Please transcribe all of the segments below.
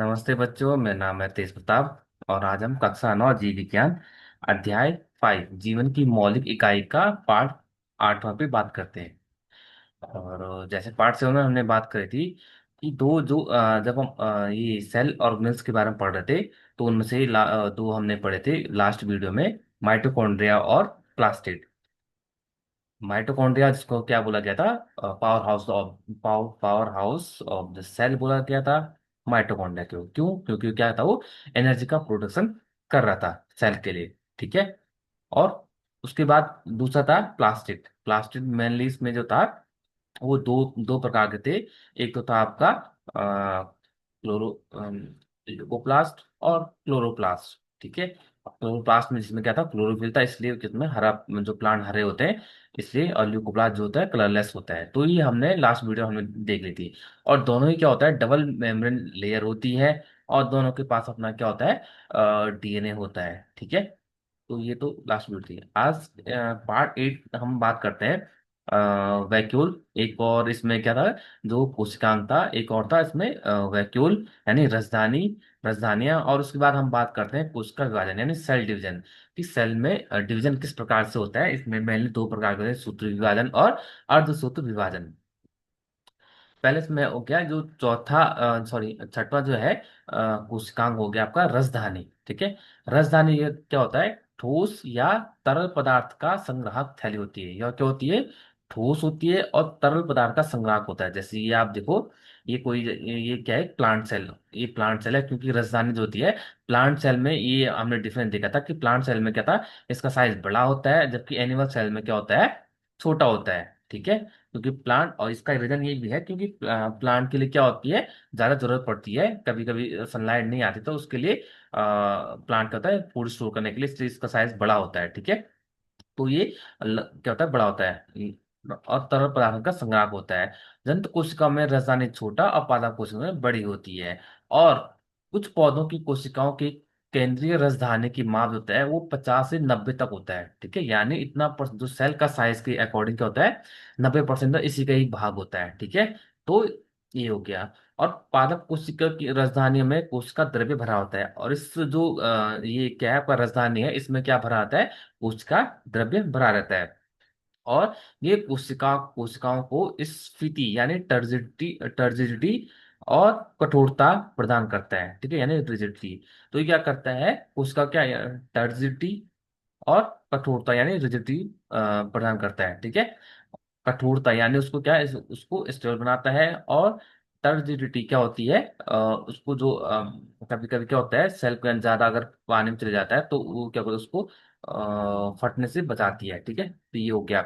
नमस्ते बच्चों, मेरा नाम है तेज प्रताप और आज हम कक्षा 9 जीव विज्ञान अध्याय 5 जीवन की मौलिक इकाई का पाठ 8वां पे बात करते हैं। और जैसे पार्ट 7 में हमने बात करी थी कि दो जो जब हम ये सेल ऑर्गेनेल्स के बारे में पढ़ रहे थे, तो उनमें से दो हमने पढ़े थे लास्ट वीडियो में, माइटोकॉन्ड्रिया और प्लास्टिड। माइटोकॉन्ड्रिया जिसको क्या बोला गया था, power house of the cell बोला गया था माइटोकॉन्ड्रिया। क्यों क्यों? क्योंकि क्या था, वो एनर्जी का प्रोडक्शन कर रहा था सेल के लिए। ठीक है। और उसके बाद दूसरा था प्लास्टिड। प्लास्टिड मेनली इसमें जो था वो दो दो प्रकार के थे। एक तो था आपका क्लोरो ल्यूकोप्लास्ट और क्लोरोप्लास्ट। ठीक है। क्लोरोप्लास्ट में जिसमें क्या था, क्लोरोफिल था, इसलिए किसमें हरा, जो प्लांट हरे होते हैं इसलिए, और ल्यूकोप्लास्ट जो होता है कलरलेस होता है। तो ये हमने लास्ट वीडियो हमने देख ली थी। और दोनों ही क्या होता है, डबल मेम्ब्रेन लेयर होती है। और दोनों के पास अपना क्या होता है, डीएनए होता है। ठीक है। तो ये तो लास्ट वीडियो थी। आज पार्ट 8 हम बात करते हैं वैक्यूल। एक और इसमें क्या था, जो कोशिकांग था, एक और था इसमें वैक्यूल यानी राजधानी, राजधानियां। और उसके बाद हम बात करते हैं कोशिका विभाजन यानी सेल डिवीजन, कि सेल में डिवीजन किस प्रकार से होता है। इसमें मेनली दो प्रकार के होते हैं, सूत्र विभाजन और अर्धसूत्र विभाजन। पहले इसमें हो गया जो चौथा, सॉरी छठवां जो है, कोशिकांग हो गया आपका रसधानी। ठीक है। रसधानी ये क्या होता है, ठोस या तरल पदार्थ का संग्राहक थैली होती है। यह क्या होती है, ठोस होती है और तरल पदार्थ का संग्राहक होता है। जैसे ये आप देखो, ये क्या है, प्लांट सेल। ये प्लांट सेल है, क्योंकि रसधानी जो होती है प्लांट सेल में, ये हमने डिफरेंस देखा था कि प्लांट सेल में क्या था, इसका साइज बड़ा होता है, जबकि एनिमल सेल में क्या होता है, छोटा होता है। ठीक है। क्योंकि प्लांट, और इसका रीजन ये भी है क्योंकि प्लांट के लिए क्या होती है, ज्यादा जरूरत पड़ती है, कभी कभी सनलाइट नहीं आती, तो उसके लिए प्लांट क्या होता है, फूड स्टोर करने के लिए, इसलिए इसका साइज बड़ा होता है। ठीक है। तो ये क्या होता है, बड़ा होता है। और तरल पदार्थ का संग्राहक होता है। जंतु कोशिका में रासायनिक छोटा और पादप कोशिका में बड़ी होती है। और कुछ पौधों की कोशिकाओं की केंद्रीय रसधानी की माप जो होता है वो 50 से 90 तक होता है। ठीक है। यानी इतना जो सेल का साइज के अकॉर्डिंग क्या होता है, 90% इसी का ही भाग होता है। ठीक है। तो ये हो गया। और पादप कोशिका की राजधानी में कोशिका द्रव्य भरा होता है। और इस जो ये क्या है आपका राजधानी है, इसमें क्या भरा आता है, कोशिका द्रव्य भरा रहता है। और ये कोशिकाओं को स्फीति यानी टर्जिडिटी टर्जिडिटी और कठोरता प्रदान करता है। ठीक है। यानी रिजिडिटी। तो ये क्या करता है, कोशिका क्या, टर्जिडिटी और कठोरता यानी रिजिडिटी प्रदान करता है। ठीक है। कठोरता यानी उसको क्या है, उसको स्टेबल बनाता है। और टर्जिडिटी क्या होती है, उसको जो कभी कभी क्या होता है, सेल के अंदर ज्यादा अगर पानी में चले जाता है तो वो क्या करता है, उसको फटने से बचाती है। ठीक है। तो ये हो गया।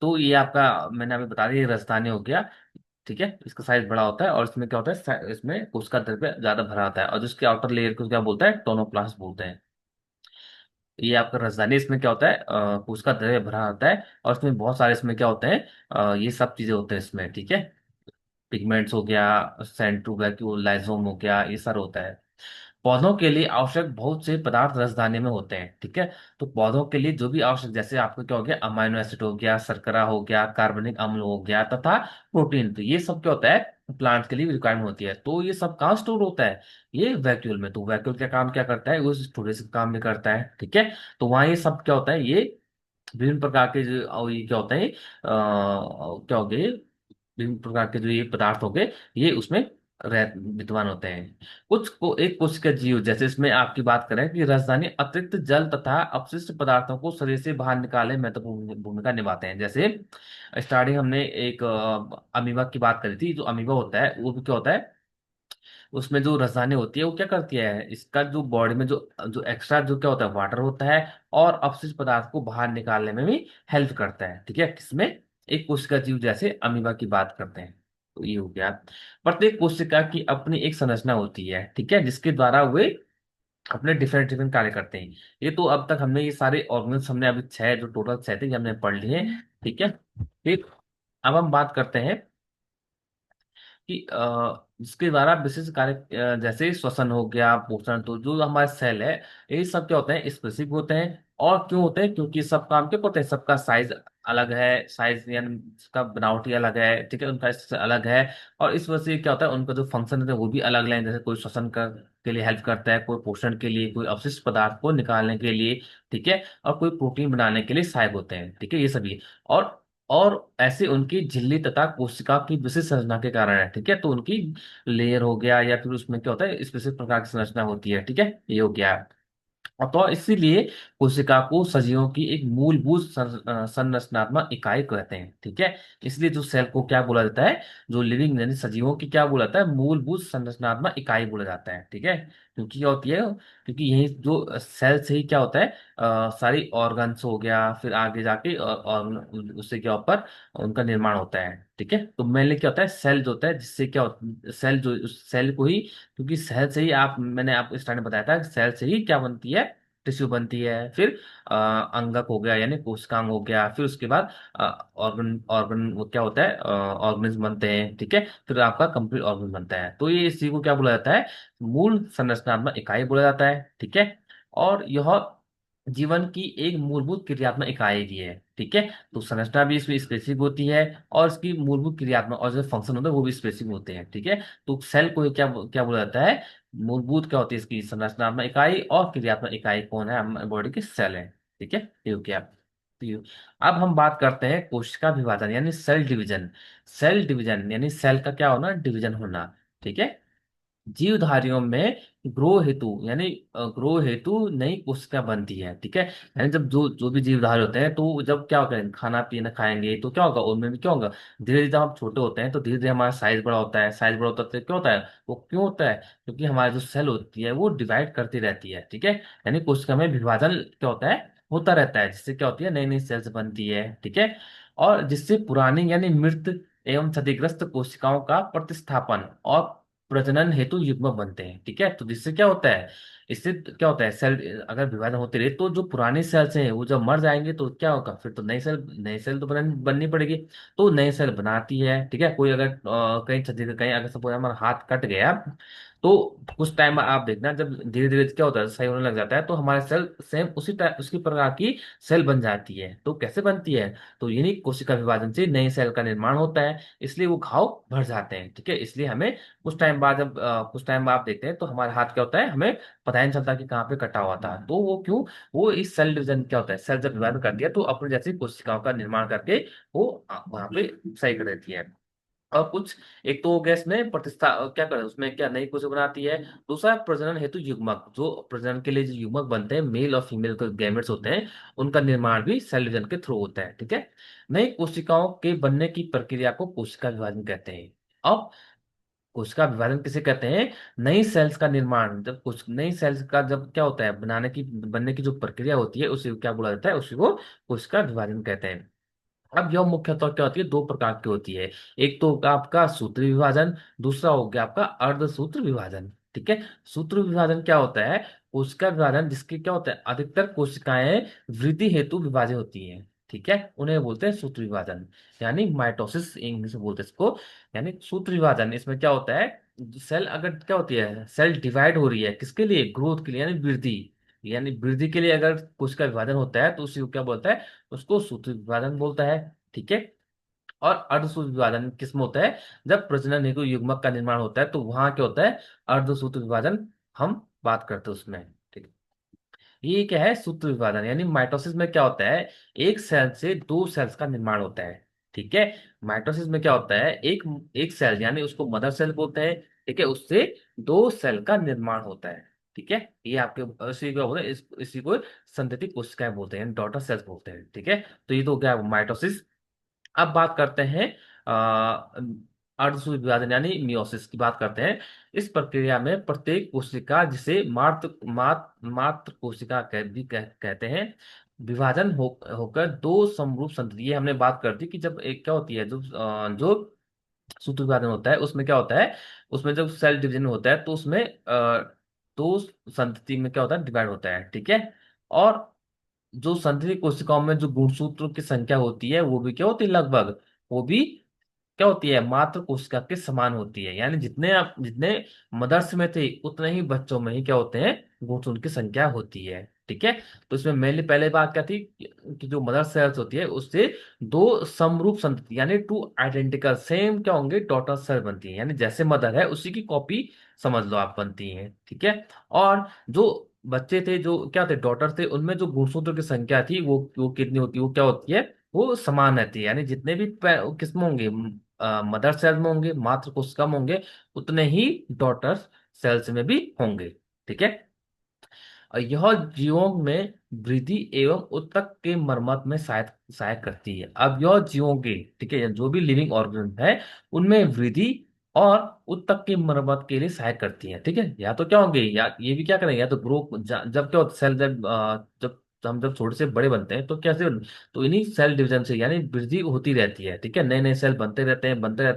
तो ये आपका मैंने अभी बता दिया, ये राजधानी हो गया। ठीक है। इसका साइज बड़ा होता है और इसमें क्या होता है, इसमें उसका द्रव्य ज्यादा भरा होता है। और जिसके आउटर लेयर को क्या बोलता है, टोनोप्लास्ट बोलते हैं। ये आपका राजधानी, इसमें क्या होता है, उसका द्रव्य भरा होता है। और इसमें बहुत सारे, इसमें क्या होते हैं, ये सब चीजें होते हैं इसमें। ठीक है। पिगमेंट्स हो गया, सेंट्रोवैक्यूल लाइसोम हो गया, ये सारा होता है। पौधों के लिए आवश्यक बहुत से पदार्थ रसदाने में होते हैं। ठीक है। तो पौधों के लिए जो भी आवश्यक, जैसे आपको क्या हो गया, अमाइनो एसिड हो गया, शर्करा हो गया, कार्बनिक अम्ल हो गया, तथा प्रोटीन, तो ये सब क्या होता है, प्लांट के लिए रिक्वायरमेंट होती है। तो ये सब कहाँ स्टोर होता है, ये वैक्यूल में। तो वैक्यूल का काम क्या करता है, वो स्टोरेज का काम भी करता है। ठीक है। तो वहाँ ये सब क्या होता है, ये विभिन्न प्रकार के जो और ये क्या होता है, क्या हो गए, विभिन्न प्रकार के जो ये पदार्थ हो गए, ये उसमें विद्वान होते हैं। कुछ को एक कोशिका जीव, जैसे इसमें आपकी बात करें कि राजधानी अतिरिक्त जल तथा अपशिष्ट पदार्थों को शरीर से बाहर निकाले महत्वपूर्ण भूमिका निभाते हैं। जैसे स्टार्टिंग हमने एक अमीबा की बात करी थी। जो अमीबा होता है वो भी क्या होता है, उसमें जो रसायनें होती है वो क्या करती है, इसका जो बॉडी में जो जो एक्स्ट्रा जो क्या होता है, वाटर होता है, और अपशिष्ट पदार्थ को बाहर निकालने में भी हेल्प करता है। ठीक है। किसमें, एक कोशिका जीव जैसे अमीबा की बात करते हैं। तो ये हो गया। प्रत्येक कोशिका की अपनी एक संरचना होती है। ठीक है। जिसके द्वारा वे अपने डिफरेंट डिफरेंट कार्य करते हैं। ये तो अब तक हमने ये सारे ऑर्गेन्स, हमने अभी छह, जो टोटल छह थे, ये हमने पढ़ लिए हैं। ठीक है। फिर अब हम बात करते हैं कि जिसके द्वारा विशिष्ट कार्य जैसे श्वसन हो गया, पोषण, तो जो हमारे सेल है ये सब क्या होते हैं, स्पेसिफिक होते हैं। और क्यों होते हैं, क्योंकि सब काम क्या होते हैं, सबका साइज अलग है, साइज यानी उसका बनावटी अलग है, ठीक है, उनका structure अलग है। और इस वजह से क्या होता है, उनका जो फंक्शन होता है वो भी अलग अलग है। जैसे कोई श्वसन के लिए हेल्प करता है, कोई पोषण के लिए, कोई अवशिष्ट पदार्थ को निकालने के लिए, ठीक है, और कोई प्रोटीन बनाने के लिए सहायक होते हैं, ठीक है, ये सभी। और और ऐसे उनकी झिल्ली तथा कोशिका की विशिष्ट संरचना के कारण है, ठीक है, तो उनकी लेयर हो गया या फिर उसमें क्या होता है, स्पेसिफिक प्रकार की संरचना होती है, ठीक है, ये हो गया। और तो इसीलिए कोशिका को सजीवों की एक मूलभूत संरचनात्मक इकाई कहते हैं, ठीक है। इसलिए जो सेल को क्या बोला जाता है, जो लिविंग यानी सजीवों की क्या बोला जाता है, मूलभूत संरचनात्मक इकाई बोला जाता है, ठीक है। क्योंकि क्या होती है, क्योंकि यही जो सेल से ही क्या होता है, सारी ऑर्गन्स हो गया, फिर आगे जाके और उससे क्या ऊपर उनका निर्माण होता है, ठीक है। तो मेनली क्या होता है, सेल जो होता है, जिससे क्या होता सेल जो उस सेल को ही, क्योंकि सेल से ही आप, मैंने आपको स्टार्टिंग में बताया था, सेल से ही क्या बनती है, टिश्यू बनती है, फिर अंगक हो गया यानी कोशिकांग हो गया, फिर उसके बाद ऑर्गन ऑर्गन वो क्या होता है, ऑर्गन्स बनते हैं, ठीक है, फिर आपका कंप्लीट ऑर्गन बनता है। तो ये इसी को क्या बोला जाता है, मूल संरचनात्मक इकाई बोला जाता है, ठीक है। और यह जीवन की एक मूलभूत क्रियात्मक इकाई भी है, ठीक है। तो संरचना भी इसमें स्पेसिफिक होती है, और इसकी मूलभूत क्रियात्मक और जो फंक्शन होता है वो भी स्पेसिफिक होते हैं, ठीक है। तो सेल को क्या क्या बोला जाता है, मूलभूत क्या होती है इसकी संरचनात्मक इकाई, और क्रियात्मक इकाई कौन है, हमारे बॉडी की सेल है, ठीक है, ये हो गया। तो अब हम बात करते हैं कोशिका विभाजन यानी सेल डिवीजन। सेल डिवीजन यानी सेल का क्या होना, डिवीजन होना, ठीक है। जीवधारियों में ग्रो हेतु यानी ग्रो हेतु नई कोशिका बनती है, ठीक है। यानी जब जो जो भी जीवधारी होते हैं, तो जब क्या होगा, खाना पीना खाएंगे तो क्या होगा, उनमें भी क्या होगा, धीरे धीरे जब हम छोटे होते हैं तो धीरे धीरे हमारा साइज बड़ा होता है, साइज बड़ा होता है तो क्या होता है, वो क्यों होता है, क्योंकि हमारी जो सेल होती है वो डिवाइड करती रहती है, ठीक है। यानी कोशिका में विभाजन क्या होता है, होता रहता है, जिससे क्या होती है, नई नई सेल्स बनती है, ठीक है। और जिससे पुरानी यानी मृत एवं क्षतिग्रस्त कोशिकाओं का प्रतिस्थापन और प्रजनन हेतु युग्मक बनते हैं, ठीक है। तो जिससे क्या होता है, इससे क्या होता है, सेल अगर विभाजन होते रहे तो जो पुरानी सेल्स हैं वो जब मर जाएंगे तो क्या होगा, फिर तो नई सेल तो बननी पड़ेगी। तो नई सेल बनाती है, ठीक है। कोई अगर कहीं कहीं अगर सपोज हमारा हाथ कट गया, तो कुछ टाइम आप देखना, जब धीरे धीरे क्या होता है, सही होने लग जाता है, तो हमारे सेल सेम उसी टाइम उसी प्रकार की सेल बन जाती है। तो कैसे बनती है, तो यानी कोशिका विभाजन से नई सेल का निर्माण होता है, इसलिए वो घाव भर जाते हैं, ठीक है। इसलिए हमें कुछ टाइम बाद आप देखते हैं तो हमारे हाथ क्या होता है, हमें पता ही नहीं चलता कि कहाँ पे कटा हुआ था। तो वो क्यों, वो इस सेल डिवीजन क्या होता है, सेल जब विभाजन करती है तो अपने जैसी कोशिकाओं का निर्माण करके वो वहां पे सही कर देती है। और कुछ, एक तो गैस में प्रतिस्था क्या करे, उसमें क्या नई कोशिका बनाती है। दूसरा प्रजनन हेतु युग्मक, जो प्रजनन के लिए जो युग्मक बनते हैं, मेल और फीमेल के गैमेट्स होते हैं, उनका निर्माण भी सेल डिवीजन के थ्रू होता है, ठीक है। नई कोशिकाओं के बनने की प्रक्रिया को कोशिका विभाजन कहते हैं। अब कोशिका विभाजन किसे कहते हैं, नई सेल्स का निर्माण, जब कुछ नई सेल्स का जब क्या होता है, बनने की जो प्रक्रिया होती है उसे क्या बोला जाता है, उसी को कोशिका विभाजन कहते हैं। अब यह मुख्यतः क्या होती है, दो प्रकार की होती है। एक तो होगा आपका सूत्र विभाजन, दूसरा हो गया आपका अर्धसूत्र विभाजन, ठीक है। सूत्र विभाजन क्या होता है, कोशिका विभाजन जिसके क्या होता है, अधिकतर कोशिकाएं वृद्धि हेतु विभाजित होती हैं, ठीक है, उन्हें बोलते हैं सूत्र विभाजन, यानी माइटोसिस इंग्लिश में बोलते हैं इसको। यानी सूत्र विभाजन, इसमें क्या होता है, सेल अगर क्या होती है, सेल डिवाइड हो रही है किसके लिए, ग्रोथ के लिए यानी वृद्धि, यानी वृद्धि के लिए अगर कोशिका विभाजन होता है तो उसी को क्या बोलता है, उसको सूत्र विभाजन बोलता है, ठीक है। और अर्धसूत्र विभाजन किसमें होता है, जब प्रजनन हेतु युग्मक का निर्माण होता है तो वहां क्या होता है, अर्धसूत्र विभाजन हम बात करते हैं उसमें, ठीक है। ये क्या है, सूत्र विभाजन यानी माइटोसिस में क्या होता है, एक सेल से दो सेल्स का निर्माण होता है, ठीक है। माइटोसिस में क्या होता है, एक एक सेल यानी उसको मदर सेल बोलते हैं, ठीक है, उससे दो सेल का निर्माण होता है, ठीक है। ये आपके इसी को बोलते हैं, इसी को संततिक कोशिकाएं बोलते हैं, डॉटर सेल्स बोलते हैं, ठीक है। तो ये तो हो गया माइटोसिस। अब बात करते हैं अर्धसूत्र विभाजन यानी मियोसिस की बात करते हैं। इस प्रक्रिया में प्रत्येक कोशिका, जिसे मात्र कोशिका कहते हैं, विभाजन होकर दो समरूप संतति, ये हमने बात कर दी कि जब एक क्या होती है, जो सूत्र विभाजन होता है उसमें क्या होता है, उसमें जब सेल डिवीजन होता है तो उसमें दो संतति में क्या होता है, डिवाइड होता है, ठीक है। और जो संतरी कोशिकाओं में जो गुणसूत्रों की संख्या होती है वो भी क्या होती है, लगभग वो भी क्या होती है, मात्र कोशिका के समान होती है। यानी जितने आप जितने मदर्स में थे उतने ही बच्चों में ही क्या होते हैं, गुणसूत्र की संख्या होती है। ठीक है। तो इसमें मेनली पहले बात क्या थी कि जो मदर सेल्स होती है उससे दो समरूप संतति यानी टू आइडेंटिकल सेम क्या होंगे, डॉटर सेल बनती है। यानी जैसे मदर है उसी की कॉपी समझ लो आप बनती हैं। ठीक है। और जो बच्चे थे, जो क्या थे, डॉटर थे, उनमें जो गुणसूत्र की संख्या थी वो कितनी होती है, वो क्या होती है, वो समान रहती है। यानी जितने भी किस्म होंगे, मदर सेल में होंगे, मात्र कोशिका में होंगे, उतने ही डॉटर सेल्स में भी होंगे। ठीक है। और यह जीवों में वृद्धि एवं उत्तक के मरम्मत में सहायक सहायक करती है। अब यह जीवों के, ठीक है, जो भी लिविंग ऑर्गन है उनमें वृद्धि और उत्तक की मरम्मत के लिए सहायक करती है। ठीक है। या तो क्या होंगे, या ये भी क्या करेंगे, या तो ग्रो जब क्या होता है सेल जब हम जब छोटे से बड़े बनते हैं तो कैसे, तो इन्हीं सेल डिवीजन से यानी वृद्धि होती रहती है। ठीक है। नए नए सेल बनते रहते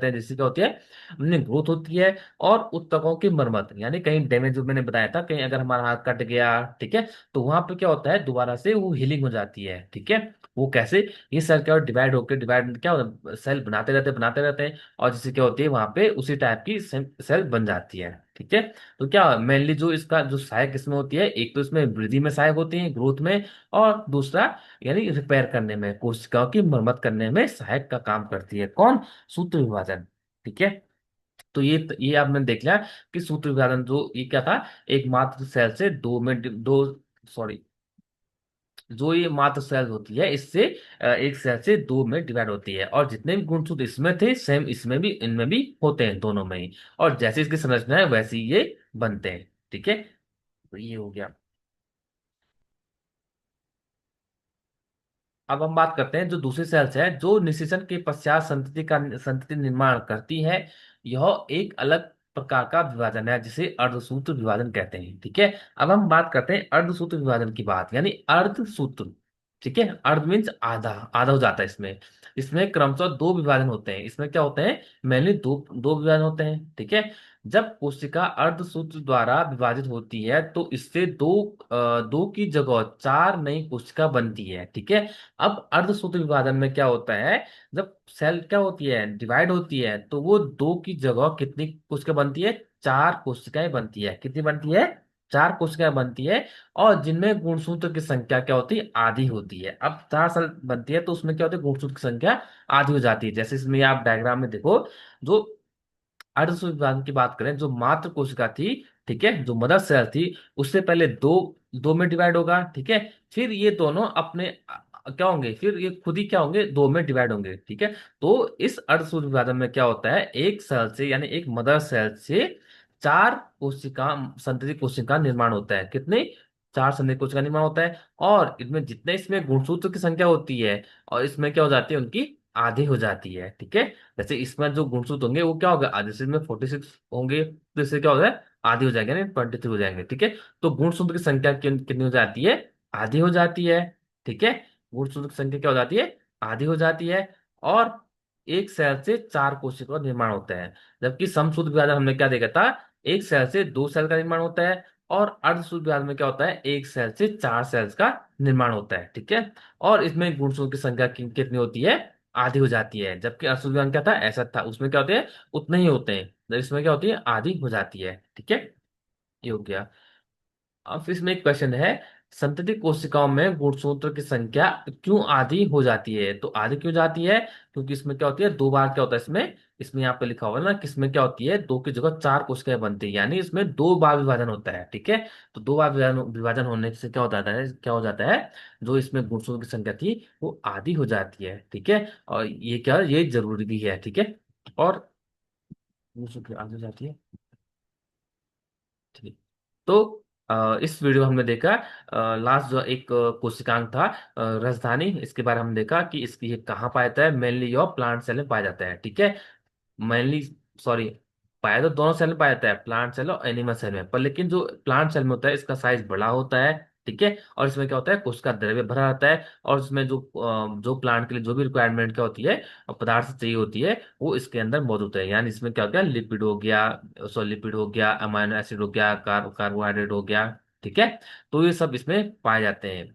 हैं, जिससे क्या होती है, उनमें ग्रोथ होती है। और उत्तकों की मरम्मत यानी कहीं डैमेज, जो मैंने बताया था, कहीं अगर हमारा हाथ कट गया, ठीक है, तो वहां पे क्या होता है, दोबारा से वो हीलिंग हो जाती है। ठीक है। वो कैसे, ये सेल क्या डिवाइड होकर डिवाइड क्या होता है, सेल बनाते रहते हैं, और जिससे क्या होती है वहां पे उसी टाइप की सेल बन जाती है। ठीक है। तो क्या मेनली जो इसका जो सहायक इसमें होती है, एक तो इसमें वृद्धि में सहायक होती है, ग्रोथ में, और दूसरा यानी रिपेयर करने में, कोशिकाओं की मरम्मत करने में सहायक का काम करती है। कौन, सूत्र विभाजन। ठीक है। तो ये आपने देख लिया कि सूत्र विभाजन जो ये क्या था, एक मात्र सेल से दो, सॉरी, जो ये मात्र सेल होती है इससे एक सेल से दो में डिवाइड होती है। और जितने भी गुणसूत्र इसमें थे सेम इसमें भी, इनमें भी होते हैं, दोनों में ही। और जैसे इसकी संरचना है वैसे ही ये बनते हैं। ठीक है। तो ये हो गया। अब हम बात करते हैं जो दूसरी सेल्स है, जो निषेचन के पश्चात संतति निर्माण करती है। यह एक अलग प्रकार का विभाजन है जिसे अर्धसूत्र विभाजन कहते हैं। ठीक है। अब हम बात करते हैं अर्धसूत्र विभाजन की बात, यानी अर्धसूत्र। ठीक है। अर्ध मीन्स आधा, आधा हो जाता है इसमें। इसमें क्रमशः दो विभाजन होते हैं। इसमें क्या होते हैं, मेनली दो दो विभाजन होते हैं। ठीक है। जब कोशिका अर्धसूत्र द्वारा विभाजित होती है तो इससे दो की जगह चार नई कोशिका बनती है। ठीक है। अब अर्धसूत्र विभाजन में क्या होता है, जब सेल क्या होती है, डिवाइड होती है, तो वो दो की जगह कितनी कोशिका बनती है, चार कोशिकाएं बनती है। कितनी बनती है, चार कोशिकाएं बनती है। और जिनमें गुणसूत्र की संख्या क्या होती है, आधी होती है। अब चार सेल बनती है तो उसमें क्या होती है, गुणसूत्र की संख्या आधी हो जाती है। जैसे इसमें आप डायग्राम में देखो, जो अर्धसूत्र विभाजन की बात करें, जो मात्र कोशिका थी, ठीक है, जो मदर सेल थी, उससे पहले दो दो में डिवाइड होगा। ठीक है। फिर ये दोनों अपने क्या होंगे, फिर ये खुद ही क्या होंगे, दो में डिवाइड होंगे। ठीक है। तो इस अर्धसूत्र विभाजन में क्या होता है, एक सेल से यानी एक मदर सेल से चार कोशिका, संतति कोशिका निर्माण होता है। कितने, चार संतति कोशिका निर्माण होता है। और इनमें जितने इसमें गुणसूत्र की संख्या होती है, और इसमें क्या हो जाती है, उनकी आधी हो जाती है। ठीक है। जैसे इसमें जो गुणसूत्र होंगे वो क्या होगा, आधे से इसमें 46 होंगे, तो इससे क्या हो जाए, आधी हो जाएंगे, नहीं 23 हो जाएंगे। ठीक है। तो गुणसूत्र की संख्या कितनी हो जाती है, आधी हो जाती है। ठीक है। गुणसूत्र की संख्या क्या हो जाती है, आधी हो जाती है। और एक सेल से चार कोशिका का निर्माण होता है। जबकि समसूत्र विभाजन हमने क्या देखा था, एक सेल से दो सेल का निर्माण होता है। और अर्धसूत्र विभाजन में क्या होता है, एक सेल से चार सेल्स का निर्माण होता है। ठीक है। और इसमें गुणसूत्र की संख्या कितनी होती है, आधी हो जाती है। जबकि असुर ज्ञान क्या था, ऐसा था, उसमें क्या होते हैं, उतने ही होते हैं, तो इसमें क्या होती है, आधी हो जाती है। ठीक है। ये हो गया। अब इसमें एक क्वेश्चन है, संतति कोशिकाओं में गुणसूत्र की संख्या क्यों आधी हो जाती है। तो आधी क्यों जाती है, क्योंकि इसमें क्या होती है, दो बार क्या होता है इसमें, इसमें यहाँ पे लिखा हुआ है ना कि इसमें क्या होती है, दो की जगह चार कोशिकाएं बनती है, यानी इसमें दो बार विभाजन होता है। ठीक है। तो दो बार विभाजन विभाजन होने से क्या हो जाता है, जो इसमें गुणसूत्र की संख्या थी वो आधी हो जाती है। ठीक है। और ये क्या, ये जरूरी भी है। ठीक है। और गुणसूत्र आधी हो जाती है। ठीक। तो इस वीडियो में हमने देखा, लास्ट जो एक कोशिकांग था, राजधानी, इसके बारे में हमने देखा कि इसकी ये कहाँ पाया जाता है, मेनली योर प्लांट सेल में पाया जाता है। ठीक है। मेनली, सॉरी, पाया तो दोनों सेल में पाया जाता है, प्लांट सेल और एनिमल सेल में, पर लेकिन जो प्लांट सेल में होता है इसका साइज बड़ा होता है। ठीक है। और इसमें क्या होता है, कोशिका द्रव्य भरा रहता है। और इसमें जो प्लांट के लिए जो भी रिक्वायरमेंट क्या होती है, पदार्थ चाहिए होती है, वो इसके अंदर मौजूद है। यानी इसमें क्या हो गया, लिपिड हो गया, लिपिड हो गया, अमाइनो एसिड हो गया, कार्बोहाइड्रेट हो गया। ठीक है। तो ये सब इसमें पाए जाते हैं।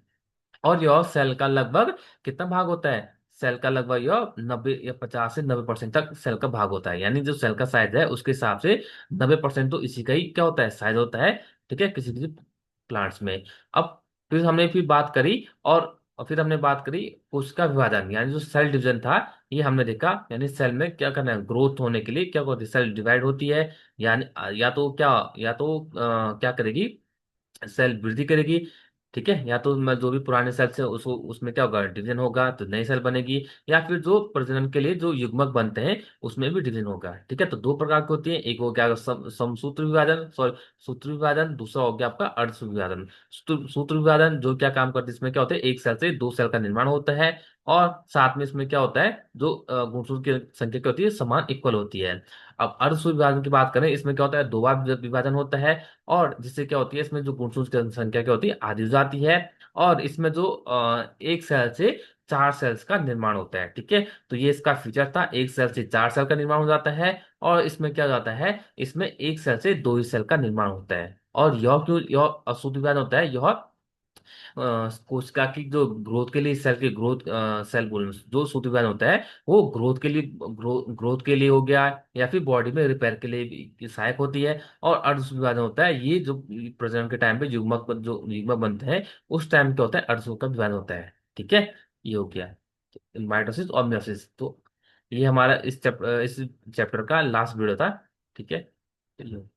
और यह सेल का लगभग कितना भाग होता है, सेल का लगभग यह 90 या 50 से 90% तक सेल का भाग होता है, यानी जो सेल का साइज है उसके हिसाब से 90% तो इसी का ही क्या होता है, साइज होता है। ठीक है, किसी किसी प्लांट्स में। अब फिर हमने फिर बात करी, और फिर हमने बात करी कोशिका विभाजन, यानी जो सेल डिवीजन था, ये हमने देखा। यानी सेल में क्या करना है, ग्रोथ होने के लिए क्या होती है, सेल डिवाइड होती है। यानी या तो क्या, या तो क्या करेगी, सेल वृद्धि करेगी। ठीक है, या तो जो भी पुराने सेल से उसको उसमें क्या होगा, डिवीजन होगा तो नई सेल बनेगी। या फिर जो प्रजनन के लिए जो युग्मक बनते हैं उसमें भी डिवीजन होगा। ठीक है, तो दो प्रकार की होती है, एक हो गया समसूत्र विभाजन, सॉरी सूत्र विभाजन, दूसरा हो गया आपका अर्ध विभाजन। सूत्र विभाजन जो क्या काम करते हैं, इसमें क्या होता है, एक सेल से दो सेल का निर्माण होता है, और साथ में इसमें क्या होता है, जो गुणसूत्र की संख्या क्या होती है, समान इक्वल होती है। अब अर्ध विभाजन की बात करें, इसमें क्या होता है, दो बार विभाजन होता है, और जिससे क्या होती है, इसमें जो गुणसूत्र की संख्या क्या होती है, आधी हो जाती है। और इसमें जो एक सेल से चार सेल्स का निर्माण होता है। ठीक है, तो ये इसका फीचर था, एक सेल से चार सेल का निर्माण हो जाता है। और इसमें क्या हो जाता है, इसमें एक सेल से दो ही सेल का निर्माण होता है। और यह क्यों यह अशुद्ध विभाजन होता है, यह कोशिका की जो ग्रोथ के लिए, सेल की ग्रोथ, सेल बोल जो सूत्र विभाजन होता है, वो ग्रोथ के लिए, ग्रोथ के लिए हो गया, या फिर बॉडी में रिपेयर के लिए भी सहायक होती है। और अर्ध विभाजन होता है, ये जो प्रजनन के टाइम पे जो युग्मक बनते हैं उस टाइम क्या होता है, अर्ध का विभाजन होता है। ठीक है, ये हो गया माइटोसिस और मियोसिस। तो ये हमारा इस चैप्टर का लास्ट वीडियो था। ठीक है, चलिए।